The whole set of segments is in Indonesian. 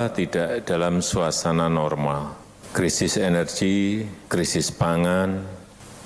Tidak dalam suasana normal. Krisis energi, krisis pangan,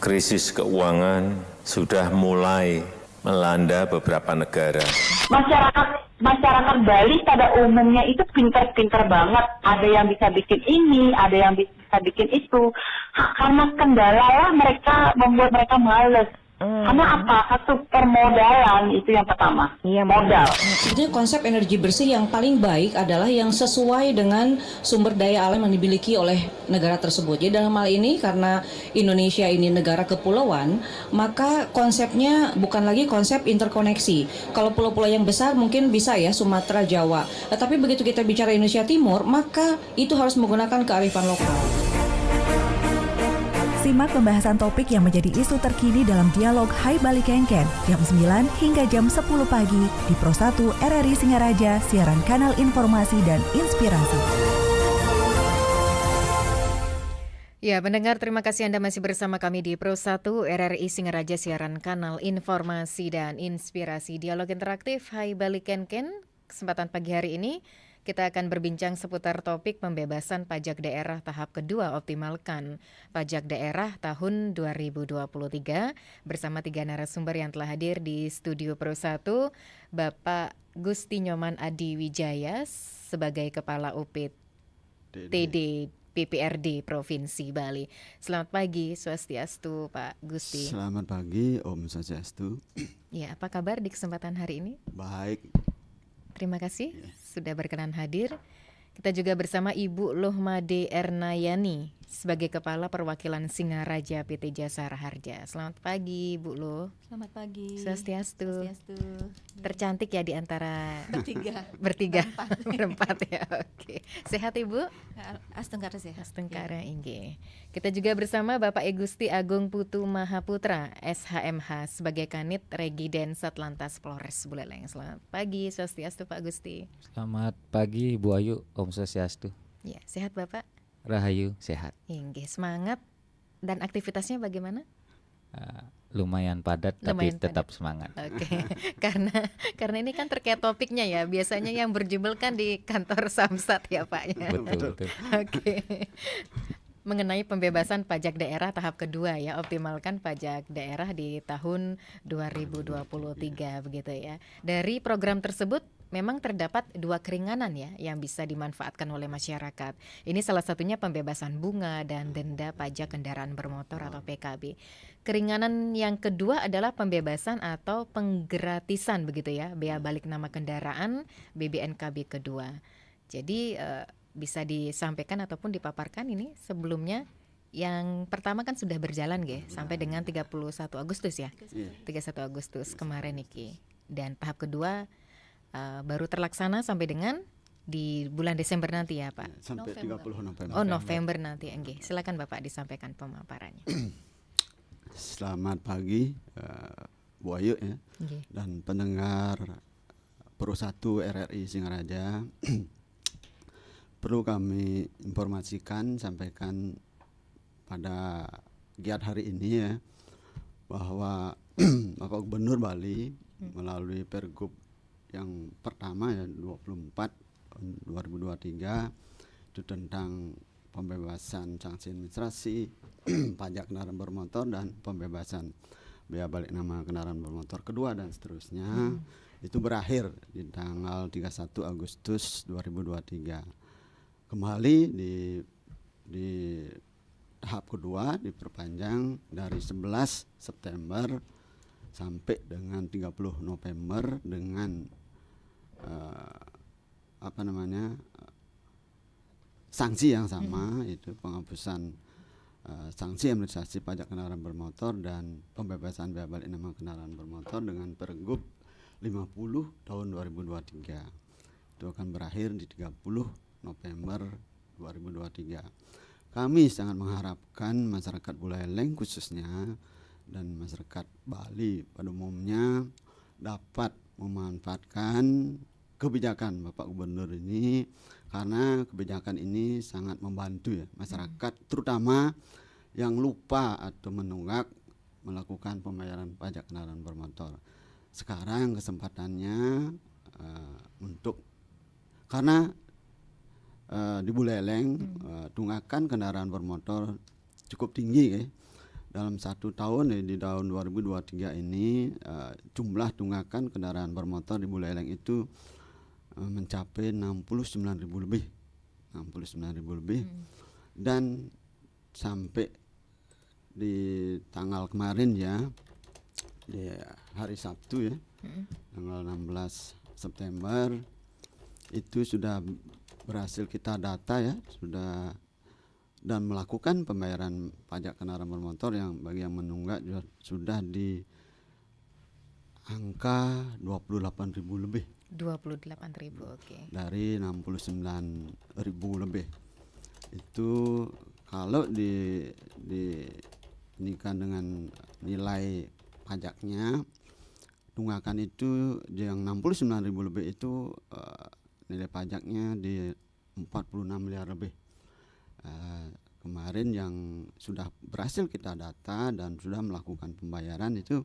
krisis keuangan sudah mulai melanda beberapa negara. Masyarakat Bali pada umumnya itu pintar-pintar banget. Ada yang bisa bikin ini, ada yang bisa bikin itu. Karena kendala lah mereka membuat mereka males. Karena apa? Satu permodalan itu yang pertama. Iya, modal. Sebetulnya konsep energi bersih yang paling baik adalah yang sesuai dengan sumber daya alam yang dimiliki oleh negara tersebut. Jadi dalam hal ini karena Indonesia ini negara kepulauan, maka konsepnya bukan lagi konsep interkoneksi. Kalau pulau-pulau yang besar mungkin bisa ya Sumatera, Jawa. Tapi begitu kita bicara Indonesia Timur, maka itu harus menggunakan kearifan lokal. Simak pembahasan topik yang menjadi isu terkini dalam dialog Hai Bali Kengken jam 9 hingga jam 10 pagi di Pro 1 RRI Singaraja, siaran kanal informasi dan inspirasi. Ya, pendengar, terima kasih Anda masih bersama kami di Pro 1 RRI Singaraja, siaran kanal informasi dan inspirasi. Dialog interaktif Hai Bali Kengken, kesempatan pagi hari ini kita akan berbincang seputar topik pembebasan pajak daerah tahap kedua, optimalkan pajak daerah tahun 2023 bersama 3 narasumber yang telah hadir di studio Pro 1, Bapak Gusti Nyoman Adi Wijaya sebagai Kepala UPTD PPRD Provinsi Bali. Selamat pagi, Swastiastu Pak Gusti. Selamat pagi, Om Swastiastu. Ya, apa kabar di kesempatan hari ini? Baik. Terima kasih sudah berkenan hadir. Kita juga bersama Ibu Lohmade Ernayani sebagai Kepala Perwakilan Singaraja PT Jasara Harja. Selamat pagi Bu Loh. Selamat pagi. Swastiastu. Swastiastu. Tercantik ya di antara Bertiga. berempat ya. Oke. Sehat Ibu? Astengkara sehat. Astengkara inggih. Kita juga bersama Bapak Gusti Agung Putu Mahaputra SHMH sebagai Kanit Regiden Satlantas Polres Buleleng. Selamat pagi Swastiastu Pak Gusti. Selamat pagi Bu Ayu, Om Swastiastu. Ya, sehat Bapak? Rahayu, sehat. Inggih, semangat. Dan aktivitasnya bagaimana? Lumayan padat tapi tetap semangat. Oke. karena ini kan terkait topiknya ya. Biasanya yang berjubel kan di kantor Samsat ya Pak ya. Betul. Oke. Mengenai pembebasan pajak daerah tahap kedua ya, optimalkan pajak daerah di tahun 2023 begitu ya. Dari program tersebut memang terdapat 2 keringanan ya yang bisa dimanfaatkan oleh masyarakat. Ini salah satunya pembebasan bunga dan denda pajak kendaraan bermotor atau PKB. Keringanan yang kedua adalah pembebasan atau penggratisan begitu ya, bea balik nama kendaraan BBNKB kedua. Jadi bisa disampaikan ataupun dipaparkan ini sebelumnya. Yang pertama kan sudah berjalan sampai dengan 31 Agustus ya. 31 Agustus kemarin iki. Dan tahap kedua baru terlaksana sampai dengan di bulan Desember nanti ya Pak. Sampai 30 November. Oh, November nanti. Nggih. Silakan Bapak disampaikan pemaparannya. Selamat pagi Bu Ayu ya. Dan pendengar Pro 1 RRI Singaraja. Perlu kami informasikan, sampaikan pada giat hari ini ya, bahwa Bapak Gubernur Bali melalui Pergub yang pertama ya 24 2023 itu tentang pembebasan sanksi administrasi pajak kendaraan bermotor dan pembebasan bea balik nama kendaraan bermotor kedua dan seterusnya itu berakhir di tanggal 31 Agustus 2023. Kembali di tahap kedua diperpanjang dari 11 September sampai dengan 30 November dengan sanksi yang sama, itu penghapusan sanksi administrasi pajak kendaraan bermotor dan pembebasan bea balik nama kendaraan bermotor dengan Pergub 50 tahun 2023. Itu akan berakhir di 30 November 2023. Kami sangat mengharapkan masyarakat Buleleng khususnya dan masyarakat Bali pada umumnya dapat memanfaatkan kebijakan Bapak Gubernur ini, karena kebijakan ini sangat membantu ya masyarakat, terutama yang lupa atau menunggak melakukan pembayaran pajak kendaraan bermotor. Sekarang kesempatannya untuk, karena di Buleleng tunggakan kendaraan bermotor cukup tinggi ya. Dalam 1 tahun di tahun 2023 ini jumlah tunggakan kendaraan bermotor di Buleleng itu mencapai 69.000 lebih. 69.000 lebih. Dan sampai di tanggal kemarin ya, di hari Sabtu ya, tanggal 16 September itu sudah berhasil kita data ya, sudah dan melakukan pembayaran pajak kendaraan bermotor yang bagi yang menunggak sudah di angka 28.000 lebih. 28.000, oke. Dari 69.000 lebih. Itu kalau dibandingkan dengan nilai pajaknya, tunggakan itu yang 69.000 lebih itu nilai pajaknya di 46 miliar lebih. Kemarin yang sudah berhasil kita data dan sudah melakukan pembayaran itu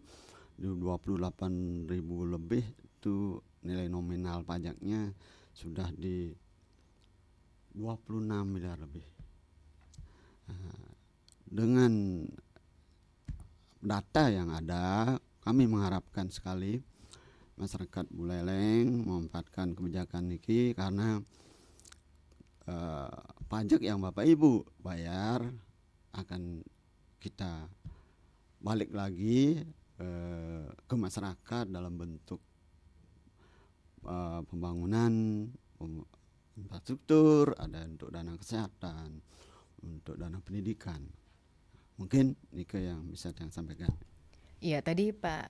di 28.000 lebih, itu nilai nominal pajaknya sudah di 26 miliar lebih. Dengan data yang ada, kami mengharapkan sekali masyarakat Buleleng memanfaatkan kebijakan ini, karena pajak yang Bapak Ibu bayar akan kita balik lagi ke masyarakat dalam bentuk pembangunan infrastruktur, ada untuk dana kesehatan, untuk dana pendidikan. Mungkin Nika yang bisa saya sampaikan. Iya, tadi Pak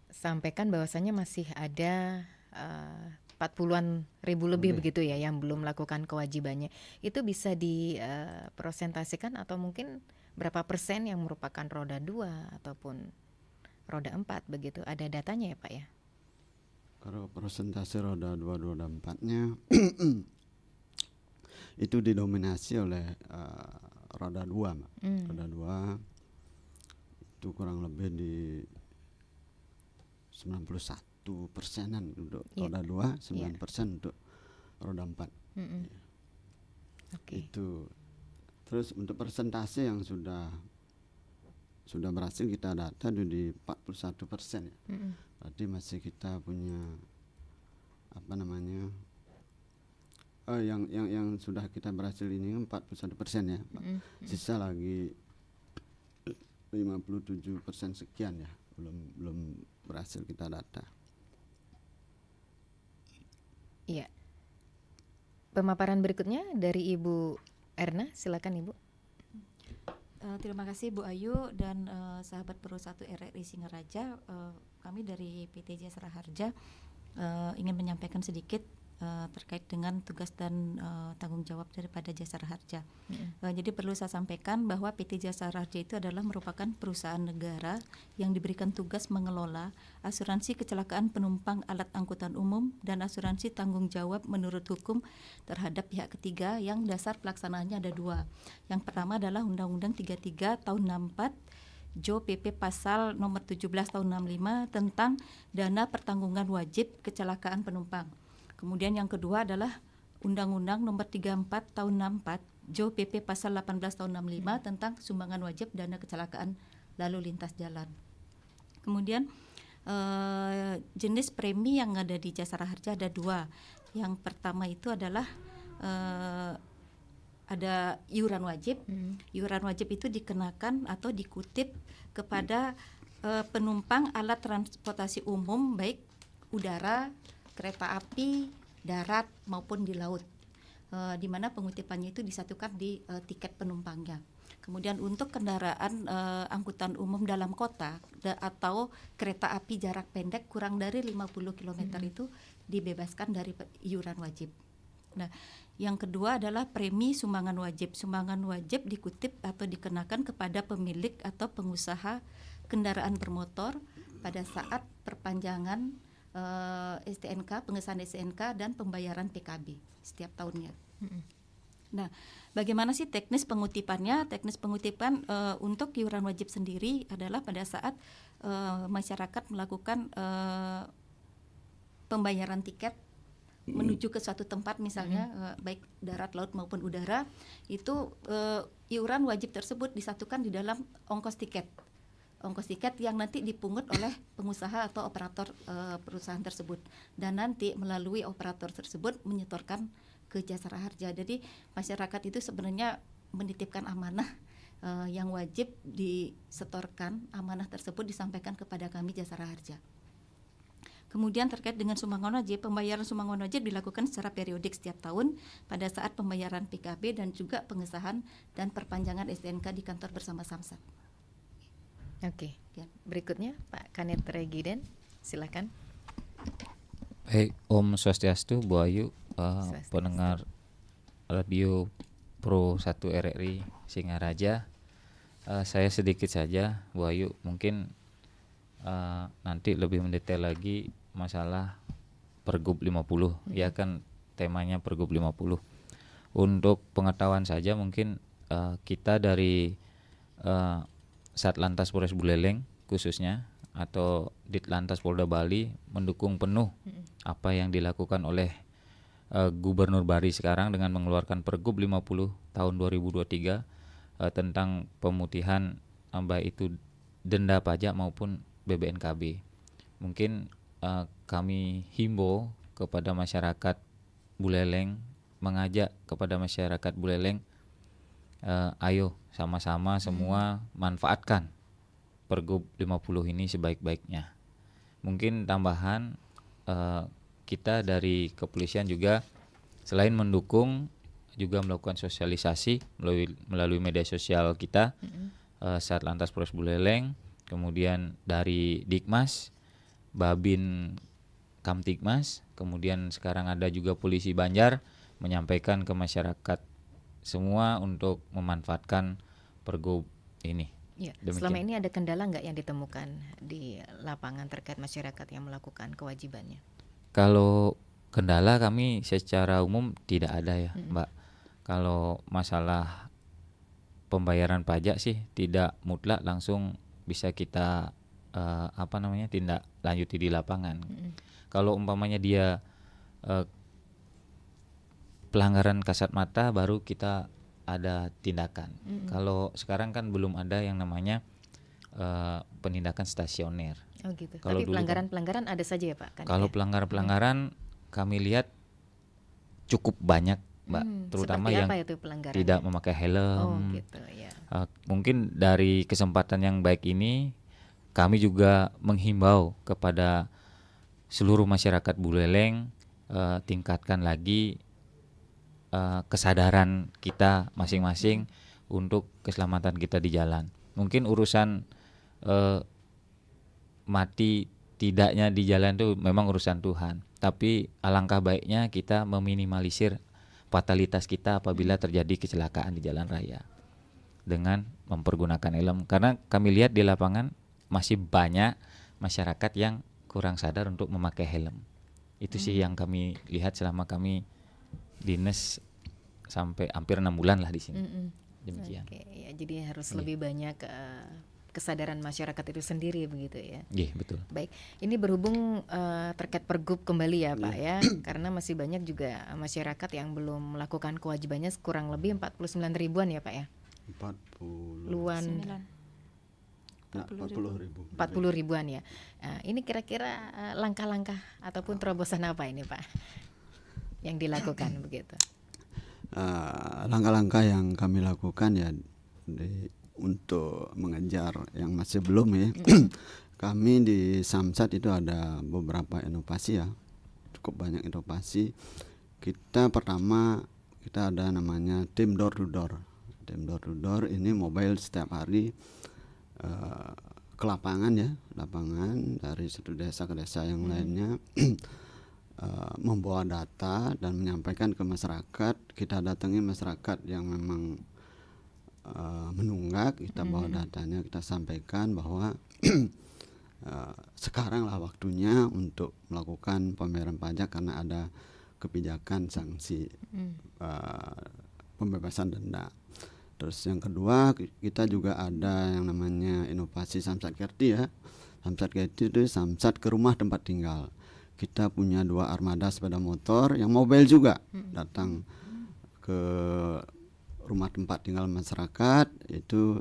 sampaikan bahwasannya masih ada 40-an ribu lebih begitu ya yang belum melakukan kewajibannya. Itu bisa dipresentasikan atau mungkin berapa persen yang merupakan roda 2 ataupun roda 4 begitu? Ada datanya ya Pak ya? Kalau persentase roda 2, roda 4-nya itu didominasi oleh roda 2, Mbak. Roda 2 itu kurang lebih di 91%-an untuk roda 2, 9% untuk roda 4. Itu. Terus untuk persentase yang sudah berhasil kita data di 41% ya. Berarti masih kita punya yang sudah kita berhasil ini 41% ya. Sisa lagi 57% sekian ya, belum berhasil kita data. Iya. Pemaparan berikutnya dari Ibu Erna, silakan Ibu. Terima kasih Bu Ayu dan sahabat Pro 1 RRI Singaraja. Kami dari PT Jasara Harja ingin menyampaikan sedikit terkait dengan tugas dan tanggung jawab daripada Jasara Harja. Jadi perlu saya sampaikan bahwa PT Jasara Harja itu adalah merupakan perusahaan negara yang diberikan tugas mengelola asuransi kecelakaan penumpang alat angkutan umum dan asuransi tanggung jawab menurut hukum terhadap pihak ketiga, yang dasar pelaksanaannya ada 2. Yang pertama adalah Undang-Undang 33 tahun 64, Jo PP pasal nomor 17 tahun 65 tentang dana pertanggungan wajib kecelakaan penumpang. Kemudian yang kedua adalah Undang-Undang nomor 34 tahun 64, Jo PP pasal 18 tahun 65 tentang sumbangan wajib dana kecelakaan lalu lintas jalan. Kemudian jenis premi yang ada di Jasara Harja ada 2. Yang pertama itu adalah ada iuran wajib. Iuran wajib itu dikenakan atau dikutip kepada penumpang alat transportasi umum baik udara, kereta api, darat maupun di laut, di mana pengutipannya itu disatukan di tiket penumpangnya. Kemudian untuk kendaraan angkutan umum dalam kota atau kereta api jarak pendek kurang dari 50 km itu dibebaskan dari iuran wajib. Nah, yang kedua adalah premi sumbangan wajib. Sumbangan wajib dikutip atau dikenakan kepada pemilik atau pengusaha kendaraan bermotor pada saat perpanjangan STNK, pengesahan STNK dan pembayaran PKB setiap tahunnya. Nah, bagaimana sih teknis pengutipannya? Teknis pengutipan untuk iuran wajib sendiri adalah pada saat masyarakat melakukan pembayaran tiket menuju ke suatu tempat misalnya baik darat, laut maupun udara, itu iuran wajib tersebut disatukan di dalam ongkos tiket yang nanti dipungut oleh pengusaha atau operator perusahaan tersebut, dan nanti melalui operator tersebut menyetorkan ke Jasara Harja. Jadi masyarakat itu sebenarnya menitipkan amanah yang wajib disetorkan, amanah tersebut disampaikan kepada kami Jasara Harja. Kemudian terkait dengan sumbangan wajib, pembayaran sumbangan wajib dilakukan secara periodik setiap tahun pada saat pembayaran PKB dan juga pengesahan dan perpanjangan STNK di kantor bersama Samsat. Oke. Berikutnya Pak Kanit Regiden, silakan. Baik, Om Swastiastu, Bu Ayu, pendengar Radio Pro 1 RRI Singaraja. Saya sedikit saja, Bu Ayu, mungkin nanti lebih mendetail lagi masalah Pergub 50, ya kan temanya Pergub 50. Untuk pengetahuan saja mungkin kita dari Satlantas Polres Buleleng khususnya atau Ditlantas Polda Bali mendukung penuh apa yang dilakukan oleh Gubernur Bali sekarang dengan mengeluarkan Pergub 50 tahun 2023 tentang pemutihan baik itu denda pajak maupun BBNKB. Mungkin kami himbau kepada masyarakat Buleleng, mengajak kepada masyarakat Buleleng, ayo sama-sama semua manfaatkan Pergub 50 ini sebaik-baiknya. Mungkin tambahan kita dari kepolisian juga selain mendukung juga melakukan sosialisasi melalui media sosial kita, Satlantas Polres Buleleng, kemudian dari Dikmas, Babin Kamtibmas, kemudian sekarang ada juga Polisi Banjar menyampaikan ke masyarakat semua untuk memanfaatkan Pergub ini. Ya, selama ini ada kendala nggak yang ditemukan di lapangan terkait masyarakat yang melakukan kewajibannya? Kalau kendala kami secara umum tidak ada ya, Mbak. Kalau masalah pembayaran pajak sih tidak mutlak langsung bisa kita tindak lanjuti di lapangan. Kalau umpamanya dia pelanggaran kasat mata baru kita ada tindakan. Kalau sekarang kan belum ada yang namanya penindakan stasioner. Oh gitu. Kalau tapi pelanggaran ada saja ya Pak? Kan kalau ya? pelanggaran kami lihat cukup banyak, Mbak, terutama yang tidak memakai helm. Oh gitu ya. Mungkin dari kesempatan yang baik ini kami juga menghimbau kepada seluruh masyarakat Buleleng, tingkatkan lagi kesadaran kita masing-masing untuk keselamatan kita di jalan. Mungkin urusan mati tidaknya di jalan itu memang urusan Tuhan, tapi alangkah baiknya kita meminimalisir fatalitas kita apabila terjadi kecelakaan di jalan raya dengan mempergunakan helm, karena kami lihat di lapangan masih banyak masyarakat yang kurang sadar untuk memakai helm. Itu sih yang kami lihat selama kami dinas sampai hampir 6 bulan lah di sini. Demikian. Oke, ya, jadi harus lebih banyak kesadaran masyarakat itu sendiri begitu ya. Iya, betul. Baik, ini berhubung terkait Pergub kembali ya Pak ya, karena masih banyak juga masyarakat yang belum melakukan kewajibannya, kurang lebih 49 ribuan ya Pak ya. 40 ribuan ya. Ini kira-kira langkah-langkah ataupun terobosan apa ini Pak yang dilakukan begitu? Langkah-langkah yang kami lakukan ya untuk mengejar yang masih belum ya. Kami di Samsat itu ada beberapa inovasi ya, cukup banyak inovasi. Pertama kita ada namanya tim door to door. Tim door to door ini mobile setiap hari ke lapangan ya, lapangan dari satu desa ke desa yang lainnya, membawa data dan menyampaikan ke masyarakat. Kita datangi masyarakat yang memang menunggak, kita bawa datanya, kita sampaikan bahwa sekaranglah waktunya untuk melakukan pembayaran pajak karena ada kebijakan sanksi pembebasan denda. Terus yang kedua kita juga ada yang namanya inovasi Samsat Kerti ya. Samsat Kerti itu samsat ke rumah tempat tinggal. kita punya 2 armada sepeda motor yang mobile juga datang ke rumah tempat tinggal masyarakat. Itu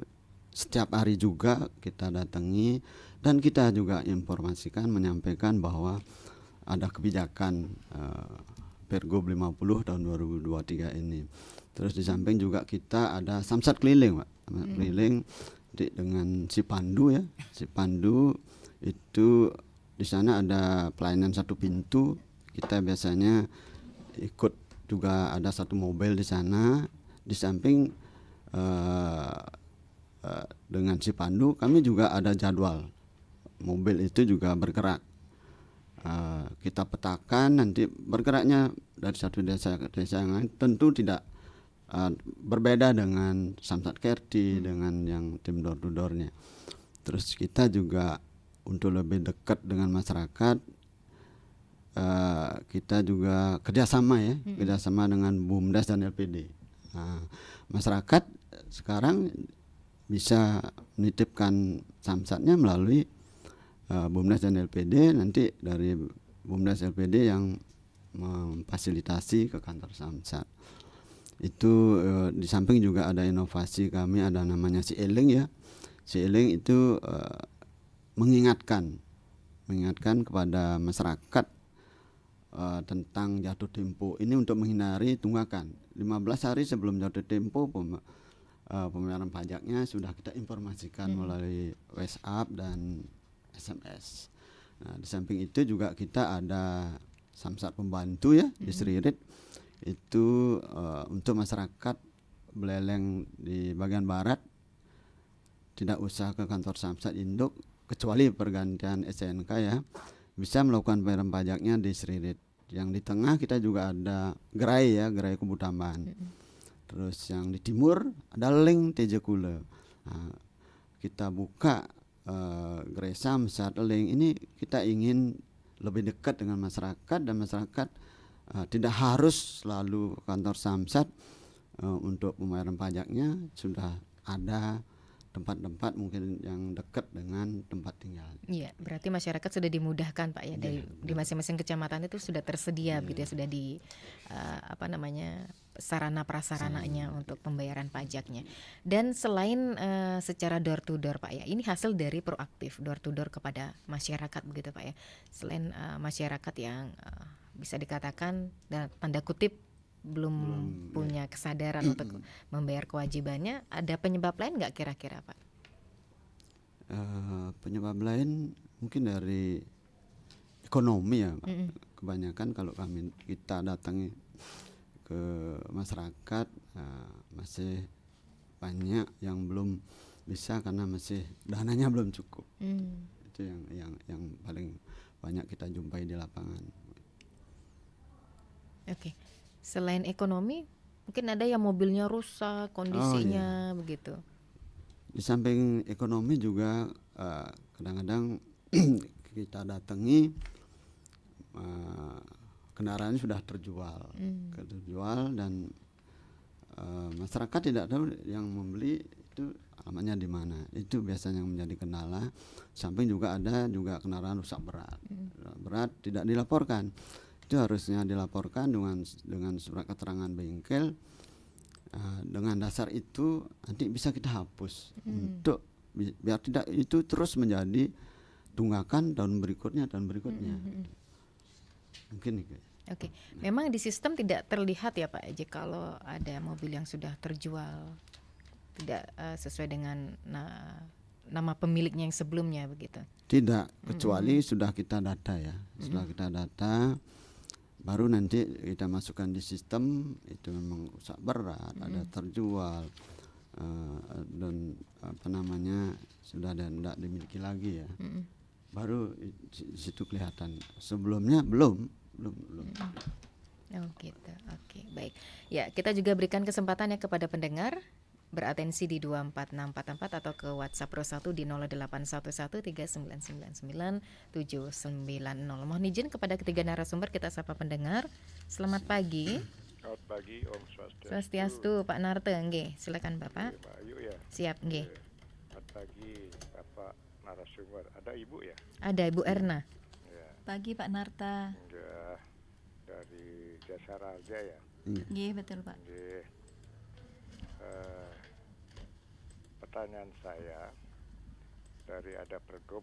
setiap hari juga kita datangi dan kita juga informasikan, menyampaikan bahwa ada kebijakan Pergub 50 tahun 2023 ini. Terus di samping juga kita ada samsat keliling, Pak. Keliling dengan si Pandu ya. Si Pandu itu di sana ada pelayanan 1 pintu. Kita biasanya ikut juga, ada 1 mobil di sana. Di samping dengan si Pandu kami juga ada jadwal mobil itu juga bergerak. Kita petakan nanti bergeraknya dari satu desa ke desa yang lain, tentu tidak berbeda dengan Samsat Kerti dengan yang tim door to door-nya. Terus kita juga untuk lebih dekat dengan masyarakat, kita juga kerjasama ya, kerjasama dengan BUMDes dan LPD. Masyarakat sekarang bisa menitipkan samsatnya melalui BUMDes dan LPD. Nanti dari BUMDes LPD yang memfasilitasi ke kantor samsat. Itu di samping juga ada inovasi kami, ada namanya si Eling ya. Si Eling itu mengingatkan kepada masyarakat tentang jatuh tempo ini untuk menghindari tunggakan. 15 hari sebelum jatuh tempo pembayaran pajaknya sudah kita informasikan melalui WhatsApp dan SMS. Nah, di samping itu juga kita ada samsat pembantu ya di Seririt. Itu untuk masyarakat Beleleng di bagian barat tidak usah ke kantor samsat induk, kecuali pergantian SNK ya, bisa melakukan pembayaran pajaknya di Seririt. Yang di tengah kita juga ada gerai ya, gerai Kubu Tambahan. Terus yang di timur ada Leng Teja Kule. Nah, kita buka gerai samsat Leng ini, kita ingin lebih dekat dengan masyarakat, dan masyarakat tidak harus selalu ke kantor samsat untuk pembayaran pajaknya. Sudah ada tempat-tempat mungkin yang dekat dengan tempat tinggal. Iya, berarti masyarakat sudah dimudahkan Pak ya, dari di masing-masing kecamatan itu sudah tersedia gitu ya, sudah di sarana prasarananya untuk pembayaran pajaknya. Dan selain secara door to door Pak ya, ini hasil dari proaktif door to door kepada masyarakat begitu Pak ya. Selain masyarakat yang bisa dikatakan dan tanda kutip belum punya kesadaran untuk membayar kewajibannya, ada penyebab lain nggak kira-kira Pak? Penyebab lain mungkin dari ekonomi ya Pak. Kebanyakan kalau kita datangi ke masyarakat, masih banyak yang belum bisa karena masih dananya belum cukup. Itu yang paling banyak kita jumpai di lapangan. Oke. Selain ekonomi, mungkin ada yang mobilnya rusak, kondisinya begitu. Di samping ekonomi juga kadang-kadang kita datangi kendaraannya sudah terjual, dan masyarakat tidak tahu yang membeli itu alamatnya di mana. Itu biasanya yang menjadi kendala. Samping juga ada kendaraan rusak berat tidak dilaporkan. Itu harusnya dilaporkan dengan surat keterangan bengkel. Dengan dasar itu nanti bisa kita hapus untuk biar tidak itu terus menjadi tunggakan tahun berikutnya. Mungkin itu. Oke. Memang di sistem tidak terlihat ya Pak kalau ada mobil yang sudah terjual tidak sesuai dengan nama pemiliknya yang sebelumnya begitu. Tidak, kecuali sudah kita data ya. Setelah kita data, baru nanti kita masukkan di sistem itu memang rusak berat, ada terjual, dan sudah tidak dimiliki lagi ya. Baru di situ kelihatan. Sebelumnya belum. Oh gitu. Oke, baik. Ya, kita juga berikan kesempatan ya kepada pendengar beratensi di 24644 atau ke WhatsApp Pro 1 di 081139997990. Mohon izin kepada ketiga narasumber, kita sapa pendengar. Selamat pagi. Selamat pagi, Om Swastiastu. Swastiastu, Pak Narte, nggih. Silakan Bapak. Pak Ayu ya. Siap, nggih. Selamat pagi, Bapak narasumber. Ada Ibu ya? Ada Ibu Erna. Ya. pagi Pak Narta. Ya, dari Jasara Harja ya. Nggih, betul Pak. Nggih. Pertanyaan saya, dari ada pergub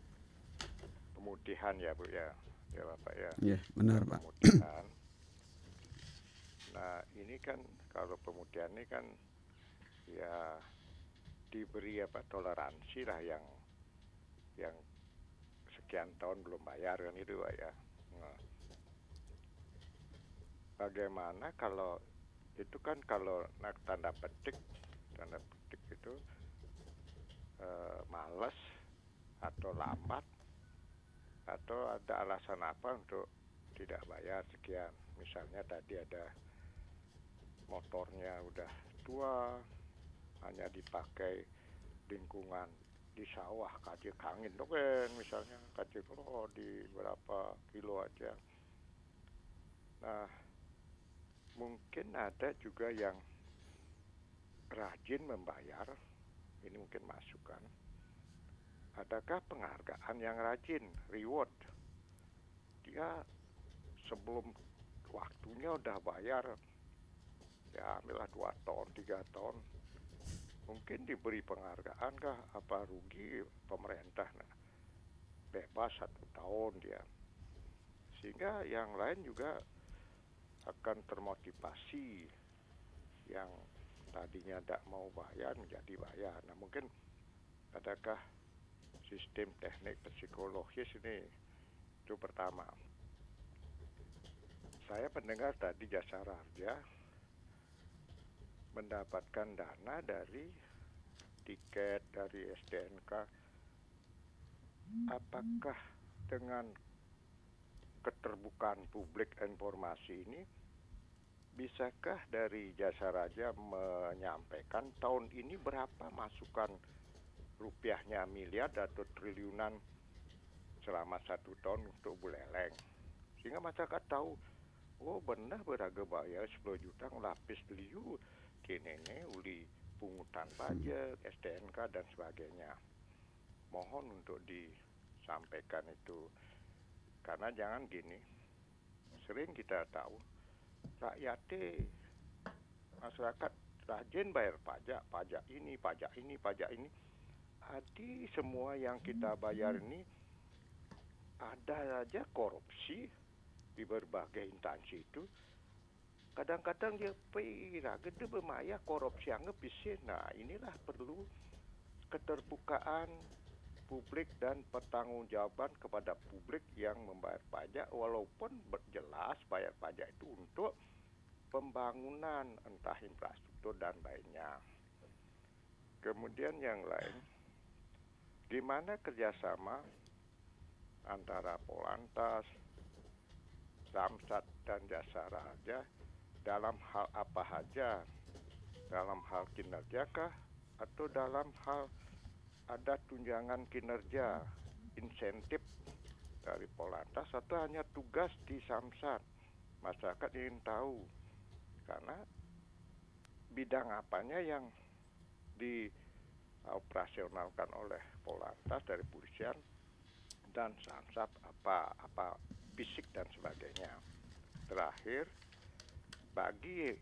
pemudihan ya Bu ya, ya Bapak ya. Iya, benar Pak. Pemudihan. Nah ini kan kalau pemudihan ini kan ya diberi apa toleransi lah yang sekian tahun belum bayar kan itu Pak ya. Nah, bagaimana kalau itu kan kalau tanda petik itu malas atau lambat atau ada alasan apa untuk tidak bayar sekian. Misalnya tadi ada motornya udah tua, hanya dipakai lingkungan di sawah kacil kangin tuh kan, misalnya kacil di berapa kilo aja. Nah mungkin ada juga yang rajin membayar, ini mungkin masukan. Adakah penghargaan yang rajin, reward? Dia sebelum waktunya udah bayar, ya ambillah 2 tahun, 3 tahun. Mungkin diberi penghargaan kah? Apa rugi pemerintah? Nah, bebas 1 tahun dia. Sehingga yang lain juga akan termotivasi, yang tadinya tidak mau bayar menjadi bayar. Nah mungkin adakah sistem teknik psikologis ini? Itu pertama. Saya mendengar tadi Jasara Harja mendapatkan dana dari tiket, dari STNK. Apakah dengan keterbukaan publik informasi ini, bisakah dari Jasara Harja menyampaikan tahun ini berapa masukan rupiahnya, miliar atau triliunan selama 1 tahun untuk Buleleng, sehingga masyarakat tahu, oh benar berharga bayar 10 juta ngelapis liu kini uli pungutan pajak, STNK dan sebagainya. Mohon untuk disampaikan itu, karena jangan gini, sering kita tahu rakyatnya, masyarakat rajin bayar pajak, pajak ini, pajak ini, pajak ini. Adi semua yang kita bayar ini ada aja korupsi di berbagai instansi itu. Kadang-kadang dia pira gede bermaya korupsi anggap bisa. Nah inilah perlu keterbukaan publik dan pertanggungjawaban kepada publik yang membayar pajak, walaupun jelas bayar pajak itu untuk pembangunan entah infrastruktur dan lainnya. Kemudian yang lain, gimana kerjasama antara Polantas, Samsat dan Jasara Harja dalam hal apa saja? Dalam hal kinerja kah? Atau dalam hal ada tunjangan kinerja, insentif dari Polantas, atau hanya tugas di Samsat? Masyarakat ingin tahu, karena bidang apanya yang dioperasionalkan oleh Polantas dari polisian dan Samsat, apa fisik dan sebagainya. Terakhir, bagi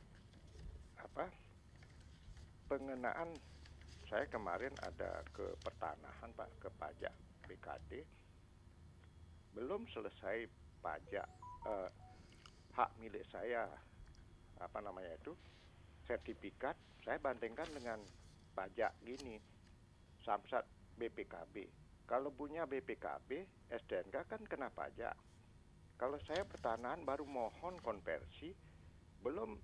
pengenaan, saya kemarin ada ke pertanahan Pak, ke pajak BKD, belum selesai pajak hak milik saya, sertifikat, saya bandingkan dengan pajak gini, Samsat BPKB. Kalau punya BPKB, STNK kan kena pajak. Kalau saya pertanahan baru mohon konversi, belum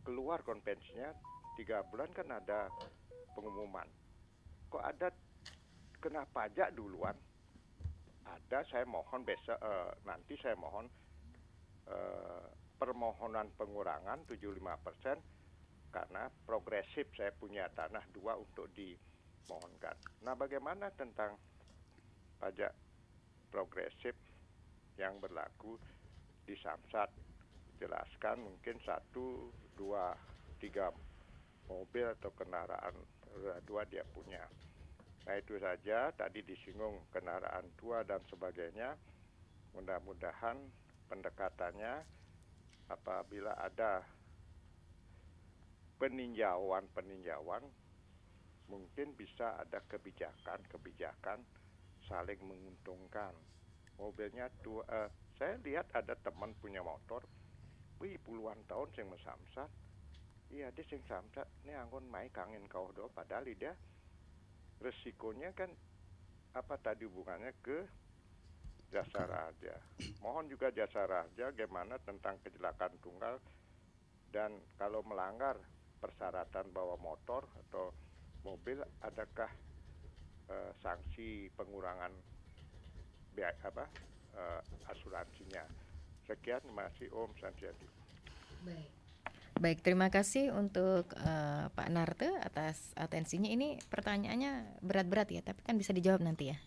keluar konversinya 3 bulan kan ada pengumuman. Kok ada kena pajak duluan? Ada, saya mohon besok, nanti saya mohon permohonan pengurangan 75% karena progresif, saya punya tanah 2 untuk dimohonkan. Nah bagaimana tentang pajak progresif yang berlaku di Samsat? Jelaskan, mungkin 1, 2, 3 mobil atau kendaraan 2 dia punya. Nah itu saja, tadi disinggung kendaraan tua dan sebagainya. Mudah-mudahan pendekatannya apabila ada peninjauan mungkin bisa ada kebijakan saling menguntungkan. Mobilnya saya lihat ada teman punya motor, puluhan tahun sing samsat. Iya, dia sing samsat, ini anggon mai kangen kau do, padahal dia resikonya kan tadi hubungannya ke jasa raja. Mohon juga jasa raja gimana tentang kecelakaan tunggal, dan kalau melanggar persyaratan bawa motor atau mobil, adakah sanksi pengurangan biaya asuransinya. Sekian, terima kasih. Om Santiadi. Baik, terima kasih untuk Pak Narte atas atensinya. Ini pertanyaannya berat-berat ya, tapi kan bisa dijawab nanti ya.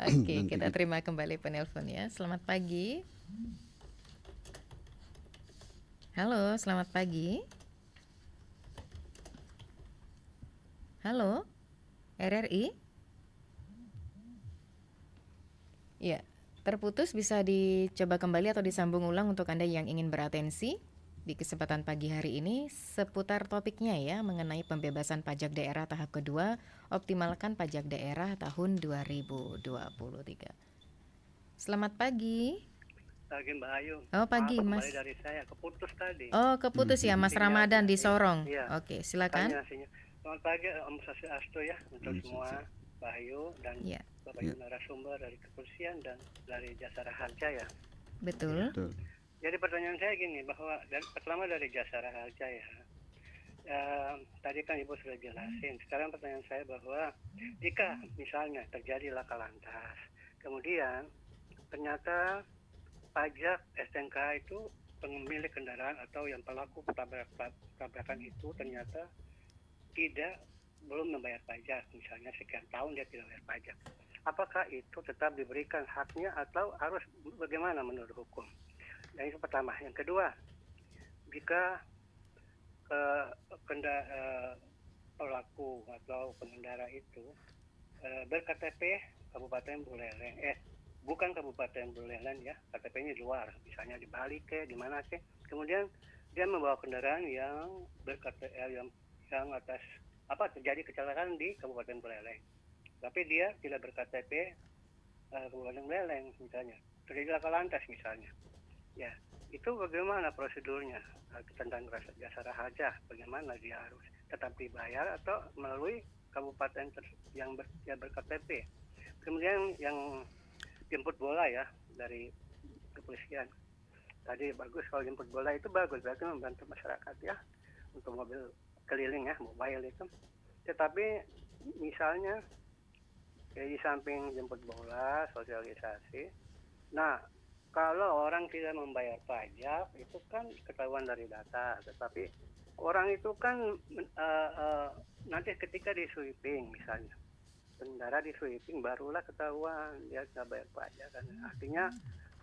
Oke, kita terima kembali penelpon ya. Selamat pagi. Halo, selamat pagi. Halo, RRI. Ya, terputus, bisa dicoba kembali atau disambung ulang untuk Anda yang ingin beratensi di kesempatan pagi hari ini seputar topiknya ya, mengenai pembebasan pajak daerah tahap kedua, optimalkan pajak daerah tahun 2023. Selamat pagi. Pagi Mbak Ayu. Oh, pagi Mas. Kembali dari saya, keputus tadi. Oh, keputus ya Mas Ramadan di Sorong. Iya. Oke, silakan. Selamat pagi Om Swastiastu ya untuk semua, Mbak Ayu dan Bapak Ibu narasumber dari kepolisian dan dari Jasara Harja ya. Betul. Jadi pertanyaan saya gini, bahwa pertama dari Jasara Harja ya, tadi kan Ibu sudah jelasin. Sekarang pertanyaan saya bahwa jika misalnya terjadi laka lantas, kemudian ternyata pajak STNK itu pemilik kendaraan atau yang pelaku tabrakan itu ternyata belum membayar pajak, misalnya sekian tahun dia tidak bayar pajak. Apakah itu tetap diberikan haknya atau harus bagaimana menurut hukum? Yang itu pertama. Yang kedua, jika pelaku atau pengendara itu ber-KTP Kabupaten Buleleng, bukan Kabupaten Buleleng ya, KTP-nya di luar, misalnya di Bali di mana kemudian dia membawa kendaraan yang yang atas terjadi kecelakaan di Kabupaten Buleleng, tapi dia tidak ber-KTP Kabupaten Buleleng misalnya, terjadi laka lantas misalnya. Ya, itu bagaimana prosedurnya tentang Jasara Harja? Bagaimana dia harus tetap dibayar atau melalui kabupaten yang ber-KTP? Kemudian yang jemput bola ya dari kepolisian. Tadi bagus, kalau jemput bola itu bagus, berarti membantu masyarakat ya untuk mobil keliling ya, mobile itu. Tetapi misalnya di samping jemput bola, sosialisasi. Nah, kalau orang tidak membayar pajak itu kan ketahuan dari data, tetapi orang itu kan nanti ketika di sweeping misalnya, pengendara di sweeping barulah ketahuan dia tidak bayar pajak kan, artinya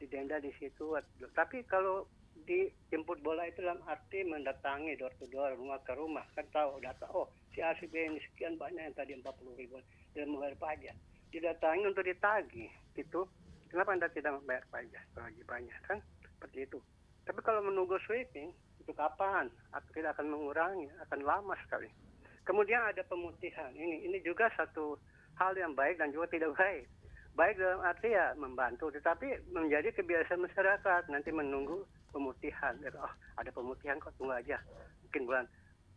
didenda di situ. Tapi kalau dijemput bola itu dalam arti mendatangi door to door, rumah ke rumah, kan tahu data, oh si A si B ini sekian banyak yang tadi 40.000 tidak membayar pajak, didatangi untuk ditagih gitu. Kenapa Anda tidak membayar pajak kewajibannya kan seperti itu. Tapi kalau menunggu sweeping itu kapan? Tidak akan mengurangi, akan lama sekali. Kemudian ada pemutihan. Ini juga satu hal yang baik dan juga tidak baik. Baik dalam arti ya membantu, tetapi menjadi kebiasaan masyarakat nanti menunggu pemutihan. Oh, ada pemutihan kok, tunggu aja. Mungkin bulan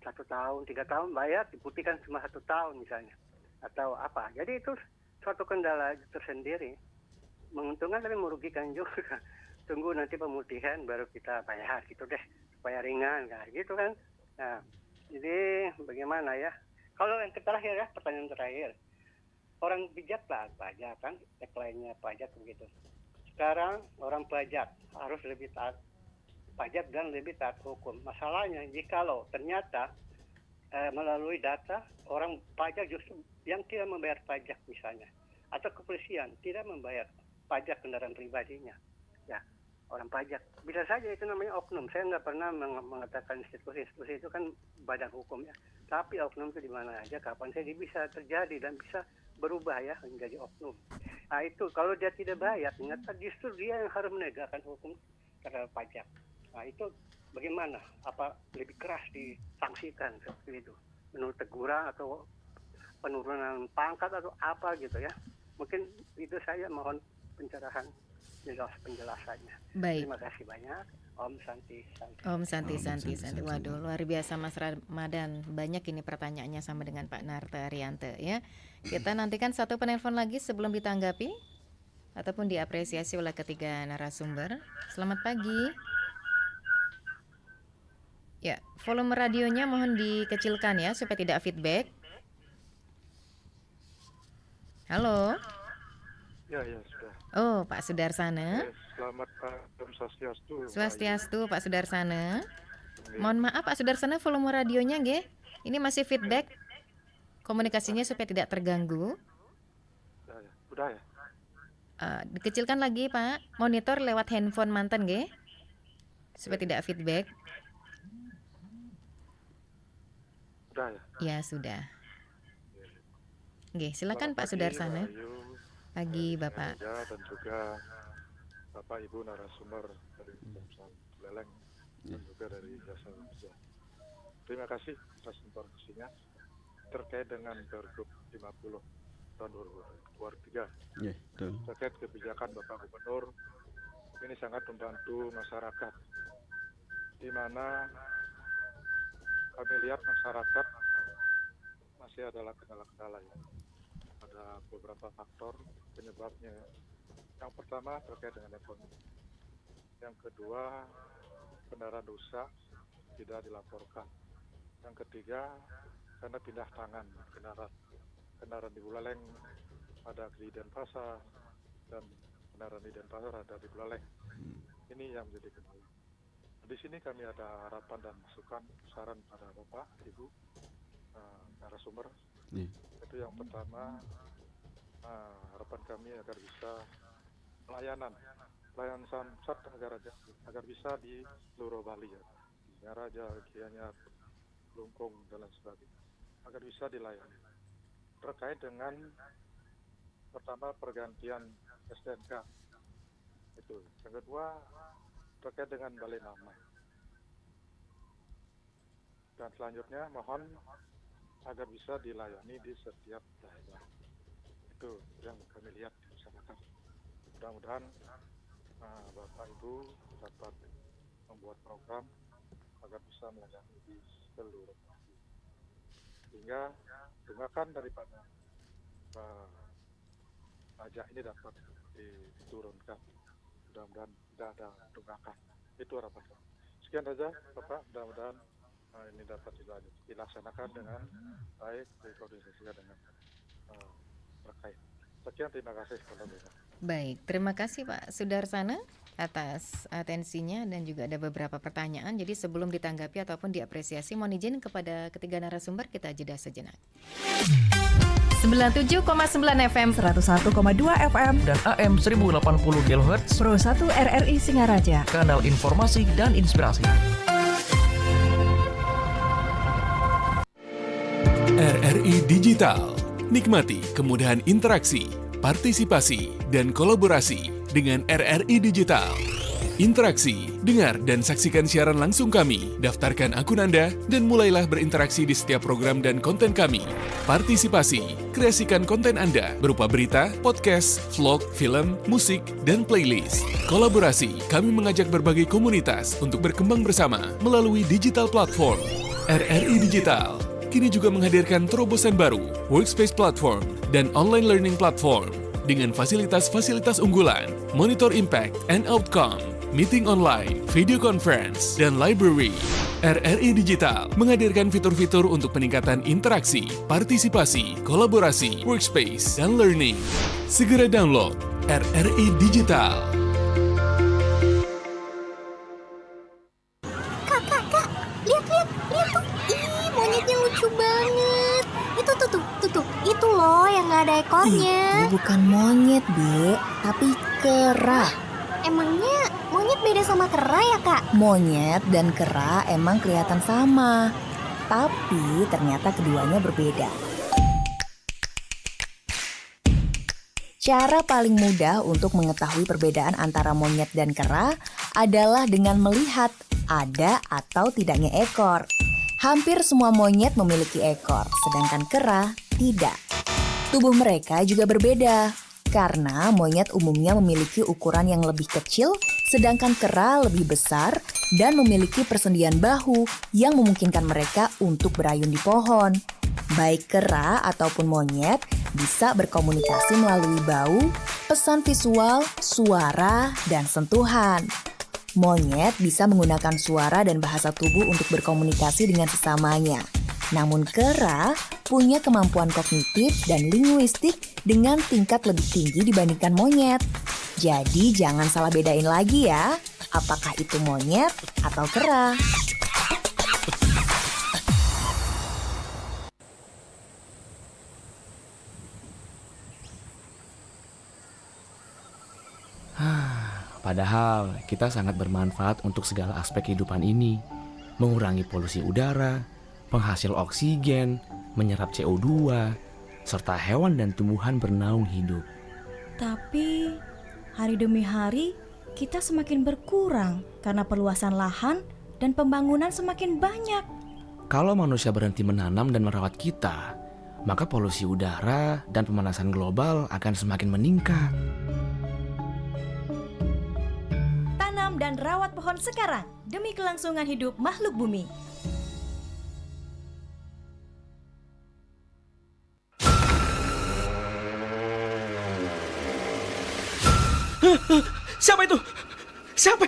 1 tahun, 3 tahun bayar, diputihkan cuma 1 tahun misalnya. Atau apa. Jadi itu suatu kendala tersendiri. Menguntungkan tapi merugikan juga. Tunggu nanti pemutihan baru kita bayar gitu deh, supaya ringan kan gitu kan. Nah, jadi bagaimana ya? Kalau yang terakhir ya, pertanyaan terakhir, orang bijak taat pajak kan, tagline-nya pajak begitu. Sekarang orang pajak harus lebih taat pajak dan lebih taat hukum. Masalahnya jikalau ternyata melalui data orang pajak justru yang tidak membayar pajak misalnya, atau kepolisian tidak membayar pajak kendaraan pribadinya, ya orang pajak bisa saja itu namanya oknum. Saya nggak pernah mengatakan institusi itu kan badan hukum ya, tapi oknum itu di mana aja, kapan saja bisa terjadi dan bisa berubah ya menjadi oknum. Nah itu kalau dia tidak bayar, ternyata justru dia yang harus menegakkan hukum terhadap pajak. Nah itu bagaimana? Apa lebih keras disangsikan seperti itu? Menurut teguran atau penurunan pangkat atau apa gitu ya? Mungkin itu saya mohon pencerahan penjelasannya. Baik. Terima kasih banyak. Om Santi Santi. Om Santi Santi Santi. Waduh, luar biasa Mas Ramadan. Banyak ini pertanyaannya sama dengan Pak Narto Arianto ya. Kita nantikan satu penelpon lagi sebelum ditanggapi ataupun diapresiasi oleh ketiga narasumber. Selamat pagi. Ya, volume radionya mohon dikecilkan ya supaya tidak feedback. Halo. Ya, sudah. Oh, Pak Sudarsana. Selamat Om Swastiastu. Swastiastu, Pak Sudarsana. Mohon maaf Pak Sudarsana, volume radionya nggih. Ini masih feedback. Komunikasinya supaya tidak terganggu. Ya. Udah ya. Dikecilkan lagi Pak. Monitor lewat handphone mantan nggih. Supaya tidak feedback. Udah ya. Ya, sudah. Nggih, silakan Pak Sudarsana. Pagi Bapak. Dan juga Bapak Ibu narasumber dari Perusahaan Buleleng dan juga dari Jasa Marga. Terima kasih atas informasinya terkait dengan Pergub 50 tahun 2023. Terkait kebijakan Bapak Gubernur ini sangat membantu masyarakat, di mana kami lihat masyarakat masih adalah kendala-kendala ya. Ada beberapa faktor penyebabnya. Yang pertama terkait dengan ekonomi. Yang kedua, kendaraan rusak tidak dilaporkan. Yang ketiga, karena pindah tangan kendaraan di Buleleng ada di Denpasar dan kendaraan di Denpasar ada di Buleleng. Ini yang menjadi kendala. Di sini kami ada harapan dan masukan saran pada Bapak, Ibu, narasumber. Itu yang pertama, harapan kami agar bisa pelayanan samsat Singaraja agar bisa di seluruh Bali ya, Singaraja, Gianyar, Kelungkung dan lain sebagainya, agar bisa dilayani. Terkait dengan pertama pergantian STNK itu, yang kedua terkait dengan balai nama, dan selanjutnya mohon agar bisa dilayani di setiap daerah. Itu yang kami lihat di masyarakat. Mudah-mudahan Bapak Ibu dapat membuat program agar bisa melayani di seluruh Bali. Sehingga tunggakan daripada pajak ini dapat diturunkan. Mudah-mudahan tidak ada tunggakan. Itu harapan kami. Sekian saja Bapak, mudah-mudahan ini dapat dilaksanakan dengan baik, dikoordinasikan dengan terkait. Sekian, terima kasih. Baik, terima kasih Pak Sudarsana atas atensinya dan juga ada beberapa pertanyaan. Jadi sebelum ditanggapi ataupun diapresiasi, mohon izin kepada ketiga narasumber kita jeda sejenak. 97,9 FM, 101,2 FM, dan AM 1080 kHz. Pro 1 RRI Singaraja. Kanal informasi dan inspirasi. RRI Digital. Nikmati kemudahan interaksi, partisipasi, dan kolaborasi dengan RRI Digital. Interaksi, dengar dan saksikan siaran langsung kami, daftarkan akun Anda, dan mulailah berinteraksi di setiap program dan konten kami. Partisipasi, kreasikan konten Anda berupa berita, podcast, vlog, film, musik, dan playlist. Kolaborasi, kami mengajak berbagai komunitas untuk berkembang bersama melalui digital platform. RRI Digital kini juga menghadirkan terobosan baru, workspace platform, dan online learning platform dengan fasilitas-fasilitas unggulan, monitor impact and outcome, meeting online, video conference, dan library. RRI Digital menghadirkan fitur-fitur untuk peningkatan interaksi, partisipasi, kolaborasi, workspace, dan learning. Segera download RRI Digital. Monyetnya lucu banget. Itu loh yang gak ada ekornya. Bukan monyet, Be, tapi kera. Emangnya monyet beda sama kera ya, Kak? Monyet dan kera emang kelihatan sama, tapi ternyata keduanya berbeda. Cara paling mudah untuk mengetahui perbedaan antara monyet dan kera adalah dengan melihat ada atau tidaknya ekor. Hampir semua monyet memiliki ekor, sedangkan kera tidak. Tubuh mereka juga berbeda, karena monyet umumnya memiliki ukuran yang lebih kecil, sedangkan kera lebih besar dan memiliki persendian bahu yang memungkinkan mereka untuk berayun di pohon. Baik kera ataupun monyet bisa berkomunikasi melalui bau, pesan visual, suara, dan sentuhan. Monyet bisa menggunakan suara dan bahasa tubuh untuk berkomunikasi dengan sesamanya. Namun kera punya kemampuan kognitif dan linguistik dengan tingkat lebih tinggi dibandingkan monyet. Jadi jangan salah bedain lagi ya, apakah itu monyet atau kera. Padahal kita sangat bermanfaat untuk segala aspek kehidupan ini. Mengurangi polusi udara, penghasil oksigen, menyerap CO2, serta hewan dan tumbuhan bernaung hidup. Tapi hari demi hari kita semakin berkurang karena perluasan lahan dan pembangunan semakin banyak. Kalau manusia berhenti menanam dan merawat kita, maka polusi udara dan pemanasan global akan semakin meningkat. Tanam dan rawat pohon sekarang demi kelangsungan hidup makhluk bumi. Siapa itu? Siapa?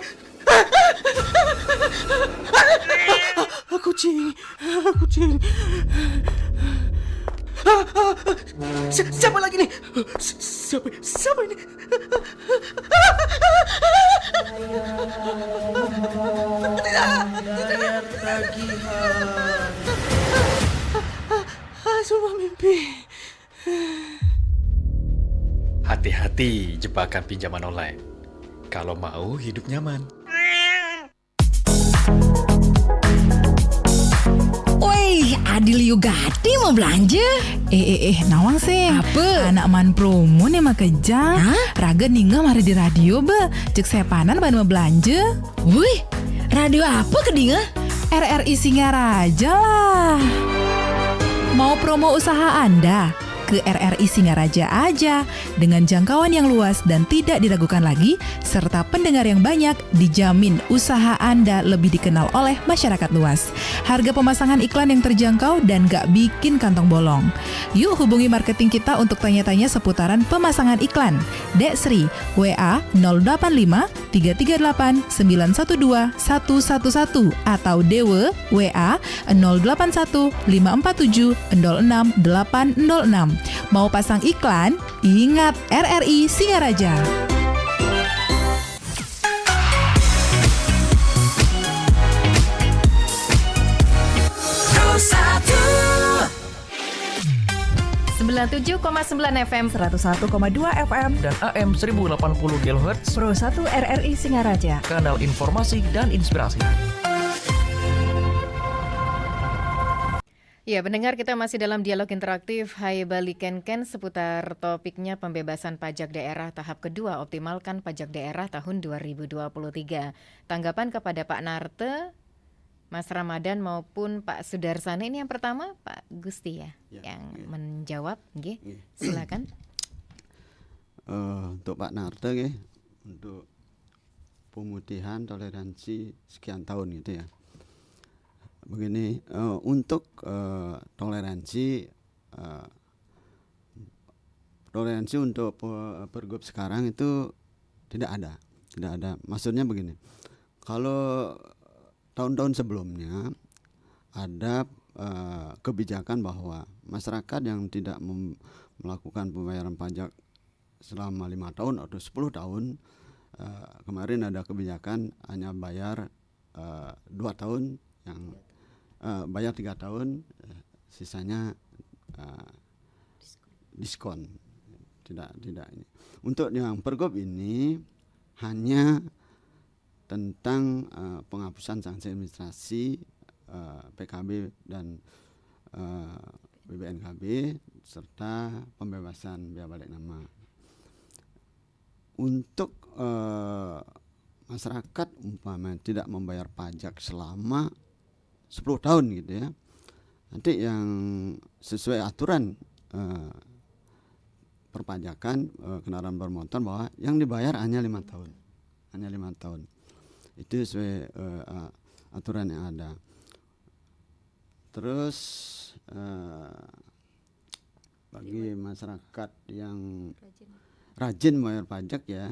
Kucing. Siapa lagi nih? Siapa ini? Semua mimpi. Hati-hati jebakan pinjaman online. Kalau mau hidup nyaman. Woi, Adil Yugati mau belanja? Nawang sih. Apa? Anak man promo nih mah kejang. Raga ninggal mari di radio be. Cek sepanan ban mau belanja. Wih, radio apa kedinga? RRI Singaraja lah. Mau promo usaha Anda? Ke RRI Singaraja aja, dengan jangkauan yang luas dan tidak diragukan lagi, serta pendengar yang banyak, dijamin usaha Anda lebih dikenal oleh masyarakat luas. Harga pemasangan iklan yang terjangkau dan gak bikin kantong bolong. Yuk hubungi marketing kita untuk tanya-tanya seputaran pemasangan iklan. Dek Sri, WA 085 338 912 111 atau Dewe, WA 081 547 06806. Mau pasang iklan? Ingat RRI Singaraja. Satu 97,9 FM, 101,2 FM, dan AM 1080 kHz. Pro 1 RRI Singaraja. Kanal informasi dan inspirasi. Ya, pendengar, kita masih dalam dialog interaktif Hai Bali Ken seputar topiknya pembebasan pajak daerah tahap kedua, optimalkan pajak daerah tahun 2023. Tanggapan kepada Pak Narte, Mas Ramadan maupun Pak Sudarsana. Ini yang pertama Pak Gusti yang menjawab. Silakan. Untuk Pak Narte, untuk pemutihan toleransi sekian tahun gitu ya. Begini, untuk toleransi untuk pergub sekarang itu tidak ada. Maksudnya begini, kalau tahun-tahun sebelumnya ada kebijakan bahwa masyarakat yang tidak melakukan pembayaran pajak selama 5 tahun atau 10 tahun, kemarin ada kebijakan hanya bayar 2 tahun, yang bayar 3 tahun, sisanya diskon. Tidak ini. Untuk yang pergub ini hanya tentang penghapusan sanksi administrasi PKB dan BPNKB serta pembebasan biaya balik nama. untuk masyarakat umpama tidak membayar pajak selama 10 tahun gitu ya, nanti yang sesuai aturan perpajakan kendaraan bermotor bahwa yang dibayar hanya 5 tahun, itu sesuai aturan yang ada. Terus bagi masyarakat yang rajin bayar pajak ya,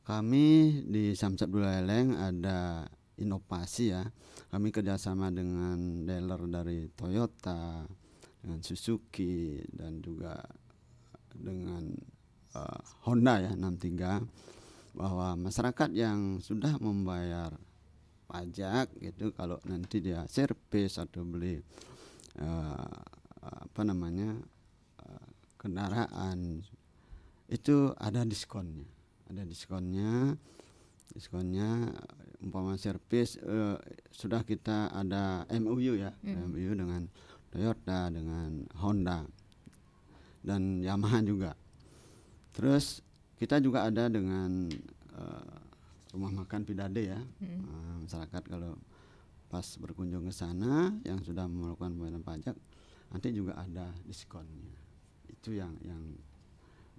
kami di Samsat Buleleng ada inovasi ya. Kami kerjasama dengan dealer dari Toyota, dengan Suzuki, dan juga dengan Honda ya 63, bahwa masyarakat yang sudah membayar pajak gitu, kalau nanti dia servis atau beli kendaraan itu ada diskonnya. Umpama servis sudah kita ada MOU ya, MOU dengan Toyota, dengan Honda dan Yamaha juga. Terus kita juga ada dengan rumah makan Pidade ya. Masyarakat kalau pas berkunjung ke sana yang sudah melakukan pembayaran pajak, nanti juga ada diskonnya. Itu yang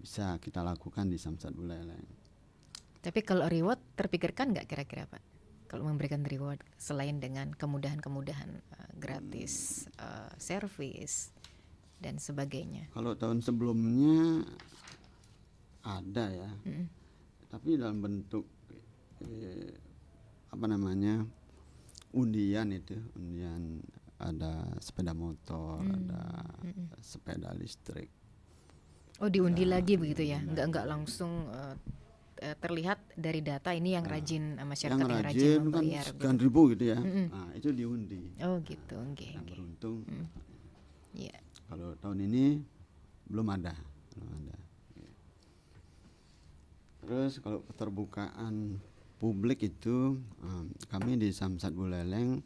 bisa kita lakukan di Samsat Buleleng. Tapi kalau reward terpikirkan nggak kira-kira Pak? Kalau memberikan reward selain dengan kemudahan-kemudahan gratis servis dan sebagainya. Kalau tahun sebelumnya ada ya, tapi dalam bentuk undian ada sepeda motor, ada sepeda listrik. Oh, diundi lagi begitu ya? Nggak langsung terlihat dari data ini yang rajin masyarakat yang rajin membayar kan sekian ribu gitu ya. Nah, itu diundi. Oh gitu, yang beruntung. Iya. Kalau tahun ini belum ada. Terus kalau keterbukaan publik itu kami di Samsat Buleleng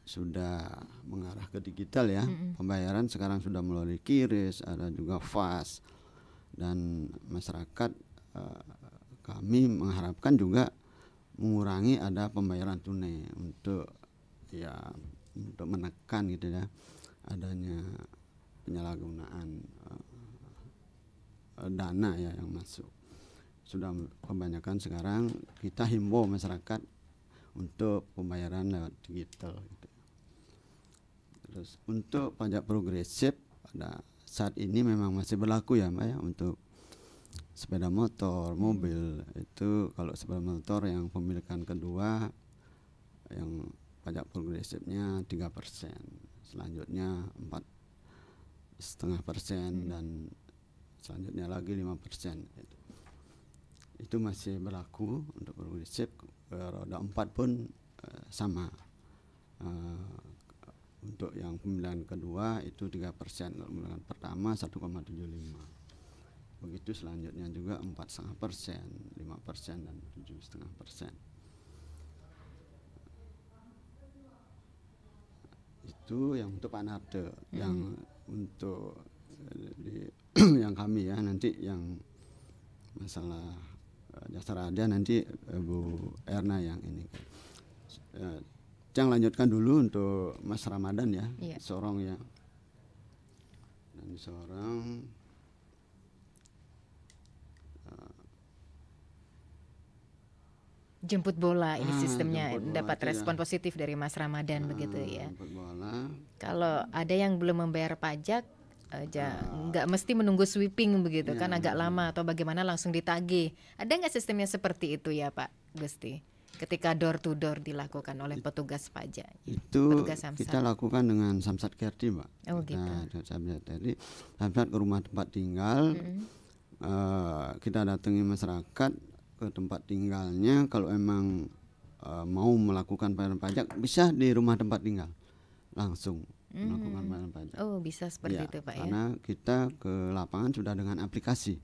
sudah mengarah ke digital ya. Pembayaran sekarang sudah melalui QRIS, ada juga FAS, dan masyarakat kami mengharapkan juga mengurangi ada pembayaran tunai untuk menekan gitu ya adanya penyalahgunaan dana ya yang masuk. Sudah kebanyakan sekarang kita himbau masyarakat untuk pembayaran lewat digital gitu. Terus untuk pajak progresif pada saat ini memang masih berlaku ya Mbak ya, untuk sepeda motor, mobil itu. Kalau sepeda motor yang pemilikan kedua yang pajak progresifnya 3%, selanjutnya 4,5% dan selanjutnya lagi 5%. Itu masih berlaku untuk progresif. Roda 4 pun sama. Untuk yang pemilihan kedua itu 3%, pemilihan pertama 1,75%. Begitu selanjutnya juga 4,5%, 5% dan 7,5%. Itu yang untuk Pak Narde. Yang untuk yang kami ya, nanti yang masalah jasa raja nanti Bu Erna yang ini. Yang lanjutkan dulu untuk Mas Ramadan ya, Sorong ya. Dan Sorong jemput bola ini sistemnya dapat respon positif dari Mas Ramadan begitu ya. Kalau ada yang belum membayar pajak nggak mesti menunggu sweeping begitu kan, agak lama atau bagaimana langsung ditagih. Ada nggak sistemnya seperti itu ya Pak Gusti? Ketika door to door dilakukan oleh petugas pajak. Itu kita lakukan dengan Samsat Kerti Mbak. Oh gitu. Samsat ke rumah tempat tinggal. Kita datangi masyarakat ke tempat tinggalnya. Kalau emang mau melakukan pembayaran pajak, bisa di rumah tempat tinggal langsung melakukan pembayaran pajak. Oh bisa seperti itu Pak karena kita ke lapangan sudah dengan aplikasi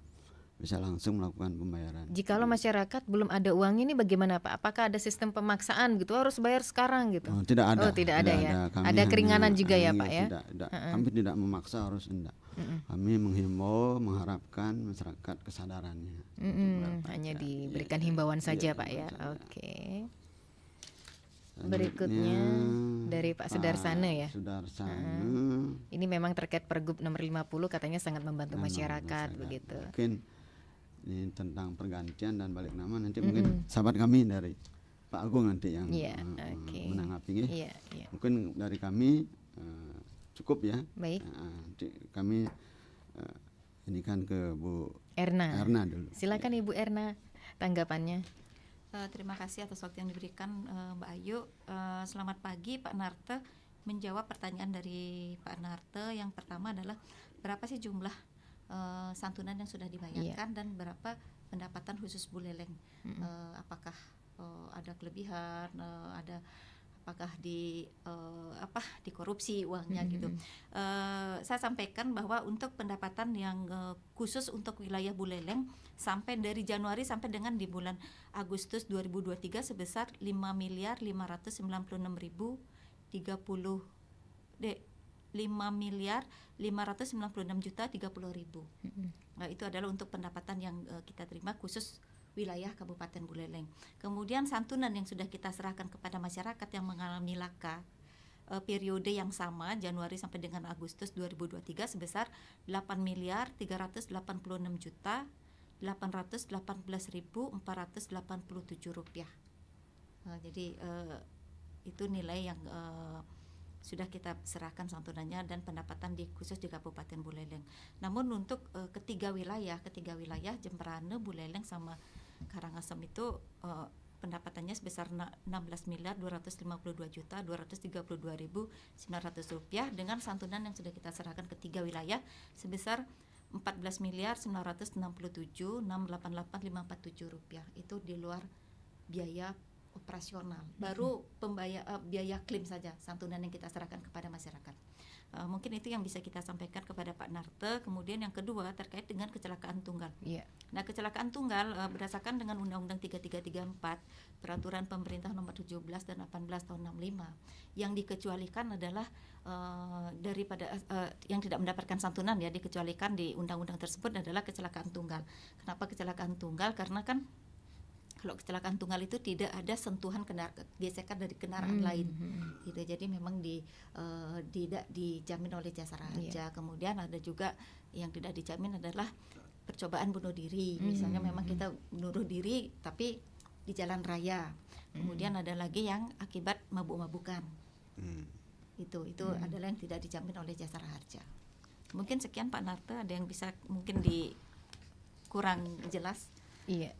bisa langsung melakukan pembayaran. Jikalau masyarakat belum ada uangnya ini bagaimana Pak? Apakah ada sistem pemaksaan gitu harus bayar sekarang gitu? Oh, tidak ada. Oh, tidak ada ya. Kami Ada keringanan hanya- juga ya iya, Pak ya? Tidak. Kami tidak memaksa harus enggak. Kami menghimbau, mengharapkan masyarakat kesadarannya. Hanya diberikan himbauan saja Pak ya. Oke. Berikutnya dari Pak Sudarsana ya. Sudarsana. Ini memang terkait Pergub nomor 50 katanya sangat membantu masyarakat begitu. Mungkin ini tentang pergantian dan balik nama nanti mungkin sahabat kami dari Pak Agung nanti yang menanggapi. Iya. Mungkin dari kami cukup ya. Baik. Nanti kami ini kan ke Bu Erna dulu. Silakan Ibu Erna tanggapannya. Terima kasih atas waktu yang diberikan Mbak Ayu. Selamat pagi Pak Narte. Menjawab pertanyaan dari Pak Narte, yang pertama adalah berapa sih jumlah santunan yang sudah dibayarkan dan berapa pendapatan khusus Buleleng? Apakah ada kelebihan, apakah dikorupsi uangnya gitu. Saya sampaikan bahwa untuk pendapatan yang khusus untuk wilayah Buleleng sampai dari Januari sampai dengan di bulan Agustus 2023 sebesar 5.596.030.000. Nah, itu adalah untuk pendapatan yang kita terima khusus wilayah Kabupaten Buleleng. Kemudian santunan yang sudah kita serahkan kepada masyarakat yang mengalami laka periode yang sama Januari sampai dengan Agustus 2023 sebesar 8.386.818.487 rupiah. Jadi itu nilai yang sudah kita serahkan santunannya dan pendapatan khusus di Kabupaten Buleleng. Namun untuk ketiga wilayah Jemberana, Buleleng sama Karangasem itu pendapatannya sebesar 16.252.232.900 rupiah dengan santunan yang sudah kita serahkan ke tiga wilayah sebesar 14.967.688.547 rupiah. Itu di luar biaya operasional. Baru biaya klaim saja santunan yang kita serahkan kepada masyarakat. Mungkin itu yang bisa kita sampaikan kepada Pak Narte. Kemudian yang kedua terkait dengan kecelakaan tunggal. Nah, kecelakaan tunggal berdasarkan dengan Undang-Undang 3334 Peraturan Pemerintah Nomor 17 dan 18 tahun 65 yang dikecualikan adalah daripada yang tidak mendapatkan santunan ya dikecualikan di undang-undang tersebut adalah kecelakaan tunggal. Kenapa kecelakaan tunggal? Karena kan kalau kecelakaan tunggal itu tidak ada sentuhan gesekan dari kendaraan lain, gitu. Jadi memang tidak dijamin oleh Jasara Harja. Kemudian ada juga yang tidak dijamin adalah percobaan bunuh diri. Misalnya memang kita bunuh diri tapi di jalan raya. Kemudian ada lagi yang akibat mabuk-mabukan. Itu adalah yang tidak dijamin oleh Jasara Harja. Mungkin sekian Pak Narte, ada yang bisa mungkin kurang jelas. Iya.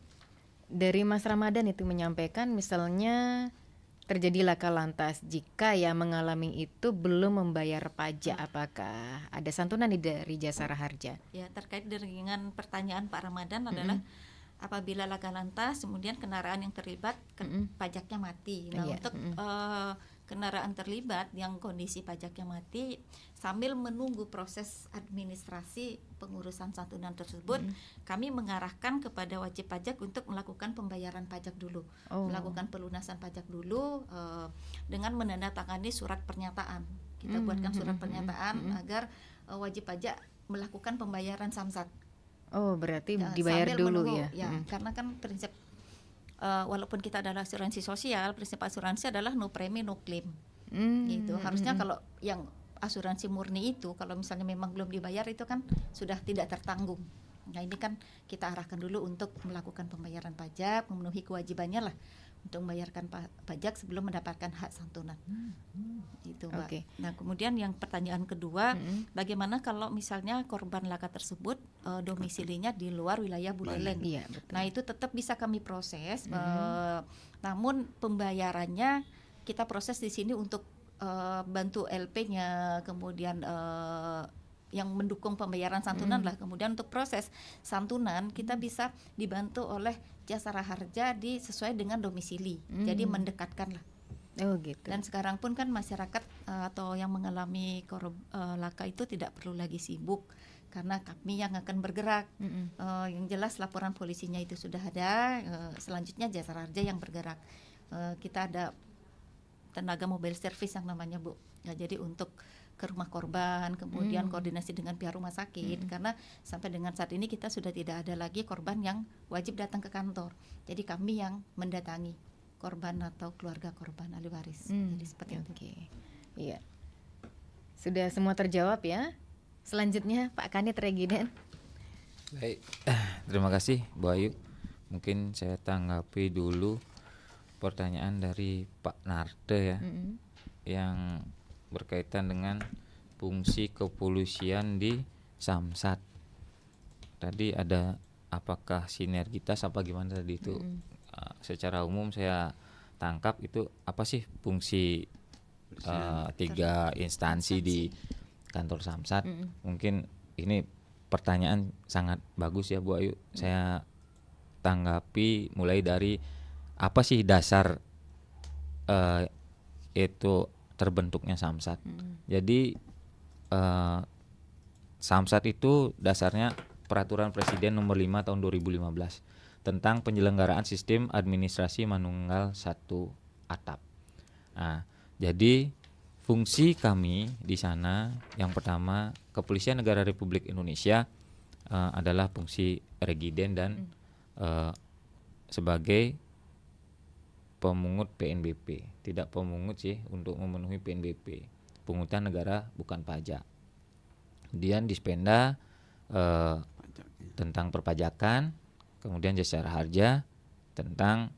Dari Mas Ramadan itu menyampaikan misalnya terjadi laka lantas, jika yang mengalami itu belum membayar pajak, apakah ada santunan dari Jasara Harja? Ya, terkait dengan pertanyaan Pak Ramadan adalah apabila laka lantas kemudian kendaraan yang terlibat pajaknya mati. Nah, untuk kendaraan terlibat yang kondisi pajaknya mati, sambil menunggu proses administrasi pengurusan santunan tersebut, kami mengarahkan kepada wajib pajak untuk melakukan pembayaran pajak dulu, melakukan pelunasan pajak dulu dengan menandatangani surat pernyataan. Kita buatkan surat pernyataan agar wajib pajak melakukan pembayaran samsat. Oh, berarti dibayar dulu menunggu, ya. Karena kan prinsip walaupun kita adalah asuransi sosial, prinsip asuransi adalah no premi no claim. Gitu. Harusnya kalau yang asuransi murni itu kalau misalnya memang belum dibayar itu kan sudah tidak tertanggung. Nah, ini kan kita arahkan dulu untuk melakukan pembayaran pajak, memenuhi kewajibannya lah untuk membayarkan pajak sebelum mendapatkan hak santunan. Itu, Mbak. Nah, kemudian yang pertanyaan kedua, bagaimana kalau misalnya korban laka tersebut domisilinya di luar wilayah Buleleng? Nah, itu tetap bisa kami proses, namun pembayarannya kita proses di sini untuk bantu LP-nya, kemudian yang mendukung pembayaran santunan lah. Kemudian untuk proses santunan kita bisa dibantu oleh Jasara Harja sesuai dengan domisili. Jadi mendekatkan lah. Oh, gitu. Dan sekarang pun kan masyarakat atau yang mengalami laka itu tidak perlu lagi sibuk karena kami yang akan bergerak. Yang jelas laporan polisinya itu sudah ada, selanjutnya Jasara Harja yang bergerak. Kita ada tenaga mobile service yang namanya Bu. Ya, jadi untuk ke rumah korban, kemudian koordinasi dengan pihak rumah sakit, karena sampai dengan saat ini kita sudah tidak ada lagi korban yang wajib datang ke kantor. Jadi kami yang mendatangi korban atau keluarga korban ahli waris. Jadi seperti itu. Iya. Sudah semua terjawab ya. Selanjutnya Pak Kanit Regiden. Baik, terima kasih Bu Ayu. Mungkin saya tanggapi dulu pertanyaan dari Pak Narde ya, yang berkaitan dengan fungsi kepolisian di Samsat. Tadi ada apakah sinergitas apa gimana tadi itu? Secara umum saya tangkap itu apa sih fungsi 3 instansi di kantor Samsat. Mungkin ini pertanyaan sangat bagus ya Bu Ayu. Saya tanggapi mulai dari apa sih dasar itu terbentuknya Samsat. Jadi Samsat itu dasarnya Peraturan Presiden Nomor 5 Tahun 2015 tentang penyelenggaraan sistem administrasi manunggal satu atap. Nah, jadi fungsi kami di sana yang pertama, Kepolisian Negara Republik Indonesia adalah fungsi regiden dan sebagai pemungut PNBP, tidak pemungut sih untuk memenuhi PNBP, pungutan negara bukan pajak. Kemudian Dispenda tentang perpajakan, kemudian Jasara Harja tentang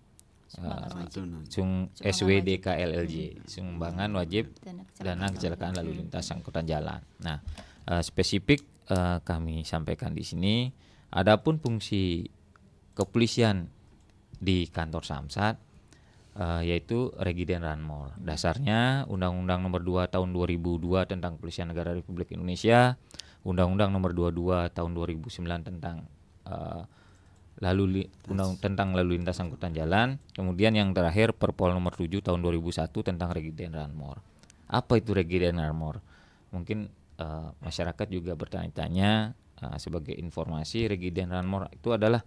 SWDKLLJ, sumbangan wajib dana kecelakaan lalu lintas angkutan jalan. Nah, spesifik kami sampaikan di sini. Adapun fungsi kepolisian di kantor Samsat yaitu Regiden Ranmor. Dasarnya Undang-Undang Nomor 2 Tahun 2002 tentang Kepolisian Negara Republik Indonesia, Undang-Undang Nomor 22 Tahun 2009 tentang tentang lalu lintas angkutan jalan, kemudian yang terakhir Perpol Nomor 7 Tahun 2001 tentang Regiden Ranmor. Apa itu Regiden Ranmor? Mungkin masyarakat juga bertanya-tanya, sebagai informasi, Regiden Ranmor itu adalah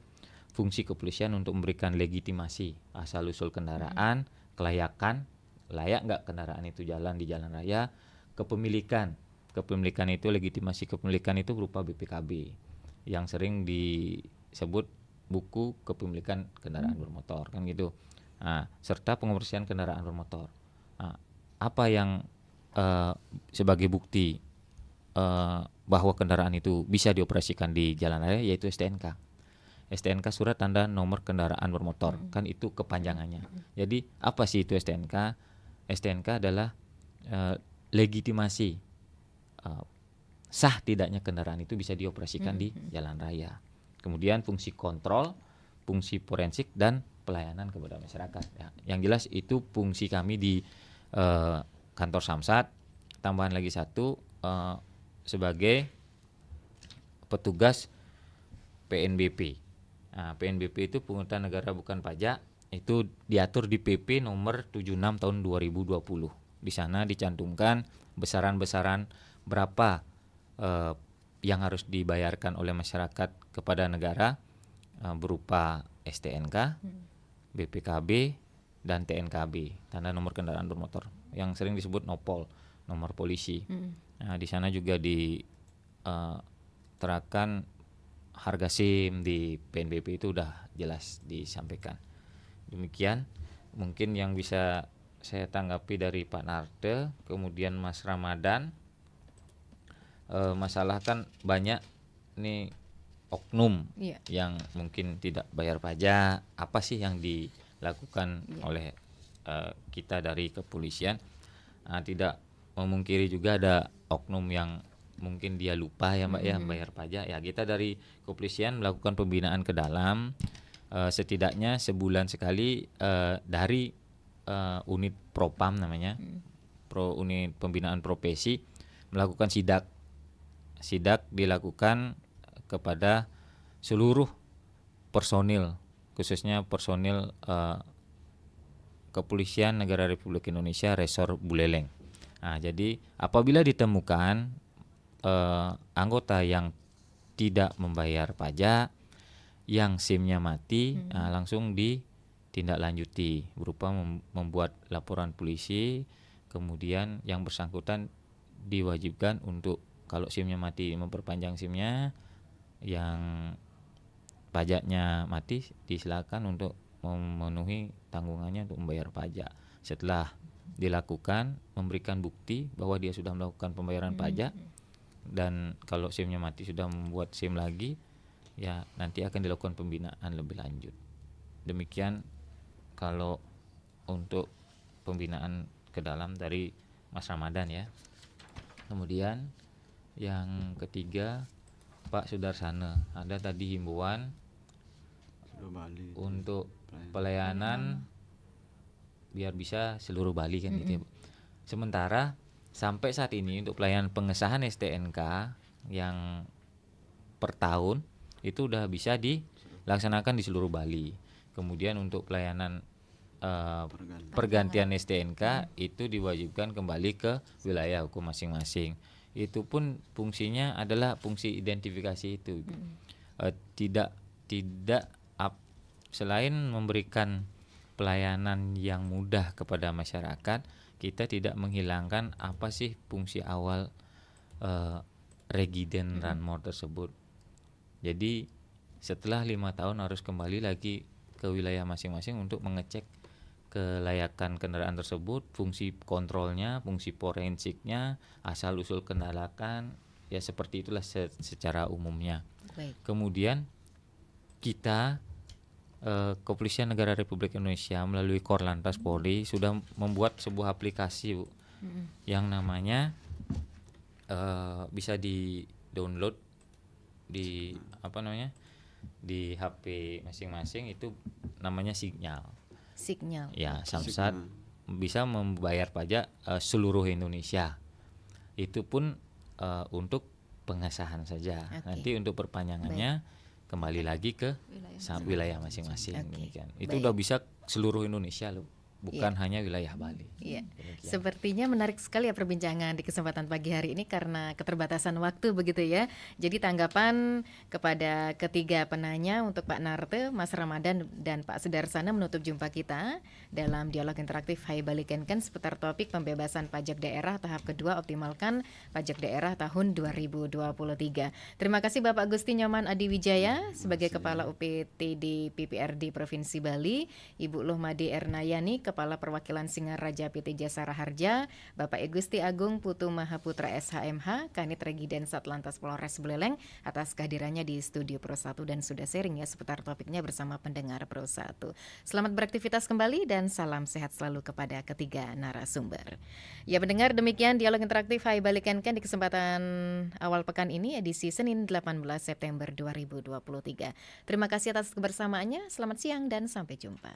fungsi kepolisian untuk memberikan legitimasi asal-usul kendaraan, kelayakan, layak nggak kendaraan itu jalan di jalan raya, kepemilikan itu, legitimasi kepemilikan itu berupa BPKB yang sering disebut buku kepemilikan kendaraan bermotor, kan gitu. Nah, serta pengoperasian kendaraan bermotor. Nah, apa yang sebagai bukti bahwa kendaraan itu bisa dioperasikan di jalan raya yaitu STNK. STNK surat tanda nomor kendaraan bermotor, kan itu kepanjangannya. Jadi apa sih itu STNK? STNK adalah legitimasi sah tidaknya kendaraan itu bisa dioperasikan di jalan raya. Kemudian fungsi kontrol, fungsi forensik dan pelayanan kepada masyarakat. Ya, yang jelas itu fungsi kami di kantor Samsat. Tambahan lagi satu, sebagai petugas PNBP. Nah, PNBP itu pungutan negara bukan pajak, itu diatur di PP nomor 76 tahun 2020. Di sana dicantumkan besaran-besaran berapa yang harus dibayarkan oleh masyarakat kepada negara berupa STNK, BPKB, dan TNKB, tanda nomor kendaraan bermotor, yang sering disebut NOPOL, nomor polisi. Nah, di sana juga diterapkan harga SIM di PNBP itu udah jelas disampaikan. Demikian mungkin yang bisa saya tanggapi dari Pak Narde. Kemudian Mas Ramadan, masalah kan banyak nih oknum yang mungkin tidak bayar pajak. Apa sih yang dilakukan oleh kita dari kepolisian? Tidak memungkiri juga ada oknum yang mungkin dia lupa ya Mbak ya bayar pajak. Ya, kita dari kepolisian melakukan pembinaan ke dalam setidaknya sebulan sekali dari unit Propam namanya, unit pembinaan profesi, melakukan sidak dilakukan kepada seluruh personil, khususnya personil Kepolisian Negara Republik Indonesia Resor Buleleng. Nah, jadi apabila ditemukan anggota yang tidak membayar pajak, yang SIM-nya mati langsung ditindaklanjuti berupa membuat laporan polisi, kemudian yang bersangkutan diwajibkan untuk kalau SIM-nya mati memperpanjang SIM-nya, yang pajaknya mati disilakan untuk memenuhi tanggungannya untuk membayar pajak. Setelah dilakukan, memberikan bukti bahwa dia sudah melakukan pembayaran pajak, dan kalau SIM-nya mati sudah membuat SIM lagi, ya nanti akan dilakukan pembinaan lebih lanjut. Demikian kalau untuk pembinaan ke dalam dari Mas Ramadan ya. Kemudian yang ketiga, Pak Sudarsana, ada tadi himbauan untuk pelayanan biar bisa seluruh Bali kan gitu ya, Bu. Sementara sampai saat ini untuk pelayanan pengesahan STNK yang per tahun itu udah bisa dilaksanakan di seluruh Bali. Kemudian untuk pelayanan pergantian STNK itu diwajibkan kembali ke wilayah hukum masing-masing. Itu pun fungsinya adalah fungsi identifikasi itu. Selain memberikan pelayanan yang mudah kepada masyarakat, kita tidak menghilangkan apa sih fungsi awal Regiden Ranmor tersebut. Jadi setelah 5 tahun harus kembali lagi ke wilayah masing-masing untuk mengecek kelayakan kendaraan tersebut, fungsi kontrolnya, fungsi forensiknya, asal usul kendaraan, ya seperti itulah secara umumnya. Baik. Kemudian kita Kepolisian Negara Republik Indonesia melalui Korlantas Polri sudah membuat sebuah aplikasi, Bu, yang namanya bisa di-download di di HP masing-masing, itu namanya Signal. Ya, Samsat bisa membayar pajak seluruh Indonesia. Itu pun untuk pengesahan saja. Nanti untuk perpanjangannya kembali lagi ke wilayah masing-masing. Itu udah bisa seluruh Indonesia loh, bukan hanya wilayah Bali. Iya. Sepertinya menarik sekali ya perbincangan di kesempatan pagi hari ini karena keterbatasan waktu begitu ya. Jadi tanggapan kepada ketiga penanya untuk Pak Narte, Mas Ramadan dan Pak Sudarsana menutup jumpa kita dalam dialog interaktif Hai Bali Kenken seputar topik pembebasan pajak daerah tahap kedua, optimalkan pajak daerah tahun 2023. Terima kasih Bapak Gusti Nyoman Adiwijaya sebagai Kepala UPTD PPRD Provinsi Bali, Ibu Lohmade Ernayani Kepala Perwakilan Singaraja PT Jasara Harja, Bapak Gusti Agung Putu Mahaputra SHMH, Kanit Regiden Satlantas Polres Buleleng atas kehadirannya di studio Pro 1 dan sudah sharing ya seputar topiknya bersama pendengar Pro 1. Selamat beraktivitas kembali dan salam sehat selalu kepada ketiga narasumber. Ya pendengar, demikian dialog interaktif Hai Bali Kenken di kesempatan awal pekan ini edisi Senin 18 September 2023. Terima kasih atas kebersamaannya, selamat siang dan sampai jumpa.